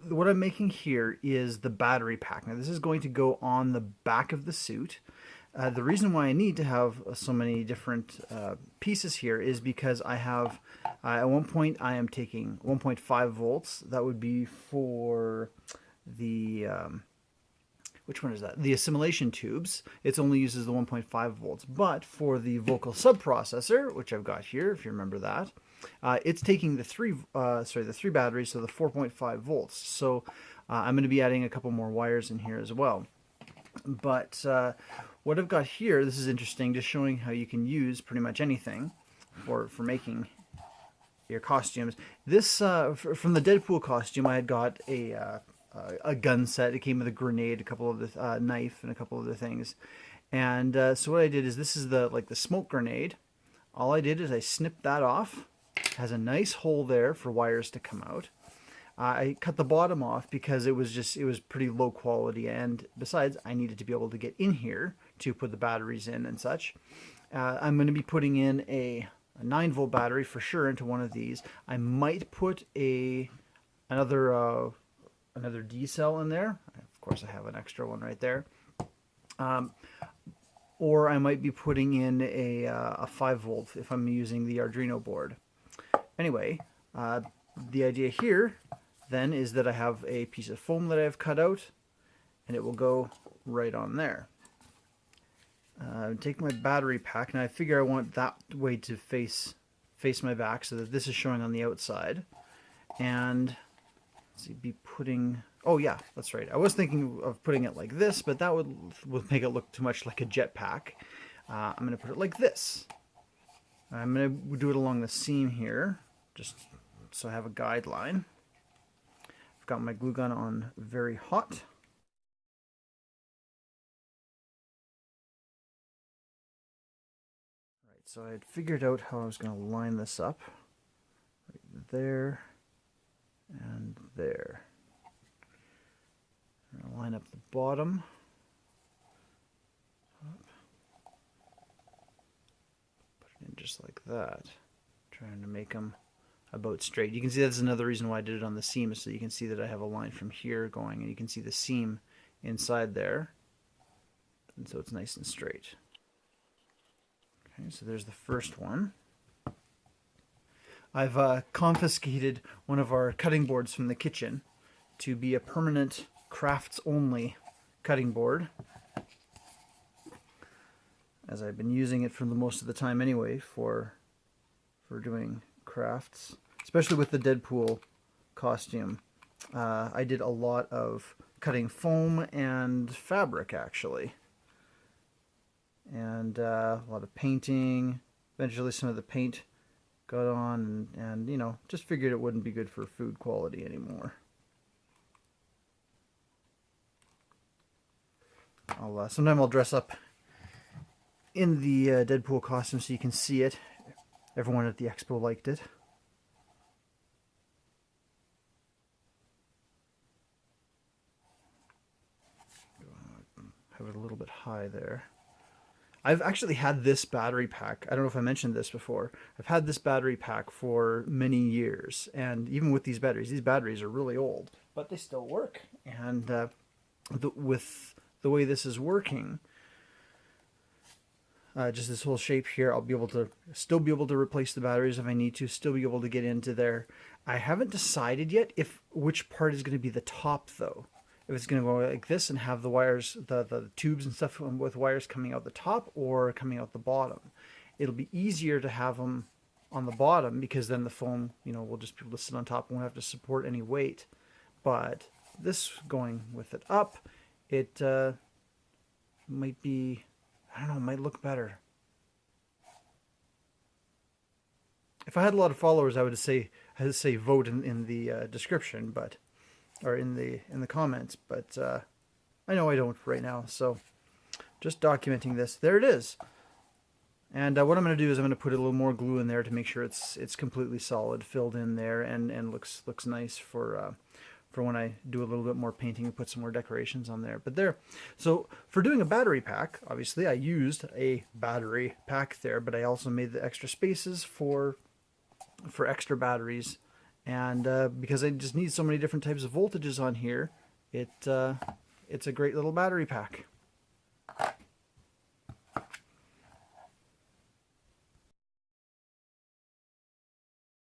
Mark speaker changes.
Speaker 1: what I'm making here is the battery pack. Now this is going to go on the back of the suit. The reason why I need to have so many different pieces here is because I have, at one point I am taking 1.5 volts. That would be for the, which one is that? The assimilation tubes. It only uses the 1.5 volts. But for the vocal subprocessor, which I've got here, if you remember that, it's taking the the three batteries, so the 4.5 volts. So I'm going to be adding a couple more wires in here as well. But what I've got here, this is interesting, just showing how you can use pretty much anything for making your costumes. This from the Deadpool costume, I had got a gun set. It came with a grenade, a couple of the knife, and a couple other things. And so what I did is, this is the smoke grenade. All I did is I snipped that off. It has a nice hole there for wires to come out. I cut the bottom off because it was pretty low quality, and besides, I needed to be able to get in here to put the batteries in and such. I'm going to be putting in a 9-volt battery for sure into one of these. I might put another D cell in there. Of course, I have an extra one right there. Or I might be putting in a 5-volt if I'm using the Arduino board. Anyway, the idea here then is that I have a piece of foam that I've cut out, and it will go right on there. Take my battery pack, and I figure I want that way to face my back so that this is showing on the outside. And let's see, be putting, oh yeah, that's right. I was thinking of putting it like this, but that would make it look too much like a jetpack. I'm going to put it like this. I'm going to do it along the seam here, just so I have a guideline. I've got my glue gun on very hot. Right, so I had figured out how I was going to line this up. Right there and there. I'm going to line up the bottom. Put it in just like that. Trying to make them about straight. You can see that's another reason why I did it on the seam, so you can see that I have a line from here going, and you can see the seam inside there, and so it's nice and straight. Okay, so there's the first one. I've confiscated one of our cutting boards from the kitchen to be a permanent crafts only cutting board, as I've been using it for the most of the time anyway for doing crafts, especially with the Deadpool costume. I did a lot of cutting foam and fabric, actually, and a lot of painting. Eventually some of the paint got on, and you know, just figured it wouldn't be good for food quality anymore. Sometime I'll dress up in the Deadpool costume so you can see it. Everyone at the expo liked it. Have it a little bit high there. I've actually had this battery pack. I don't know if I mentioned this before. I've had this battery pack for many years, and even with these batteries are really old, but they still work. And with the way this is working, just this whole shape here, I'll be able to still be able to replace the batteries if I need to, still be able to get into there. I haven't decided yet which part is going to be the top, though. If it's going to go like this and have the wires, the tubes and stuff with wires coming out the top or coming out the bottom. It'll be easier to have them on the bottom because then the foam, you know, will just be able to sit on top and won't have to support any weight. But this going with it up, it might be, I don't know, might look better. If I had a lot of followers, I would say vote in the description, but or in the comments. But I know I don't right now, so just documenting this. There it is. And what I'm going to do is I'm going to put a little more glue in there to make sure it's completely solid, filled in there, and looks nice for when I do a little bit more painting and put some more decorations on there. But there. So for doing a battery pack, obviously I used a battery pack there, but I also made the extra spaces for extra batteries And because I just need so many different types of voltages on here, it's a great little battery pack.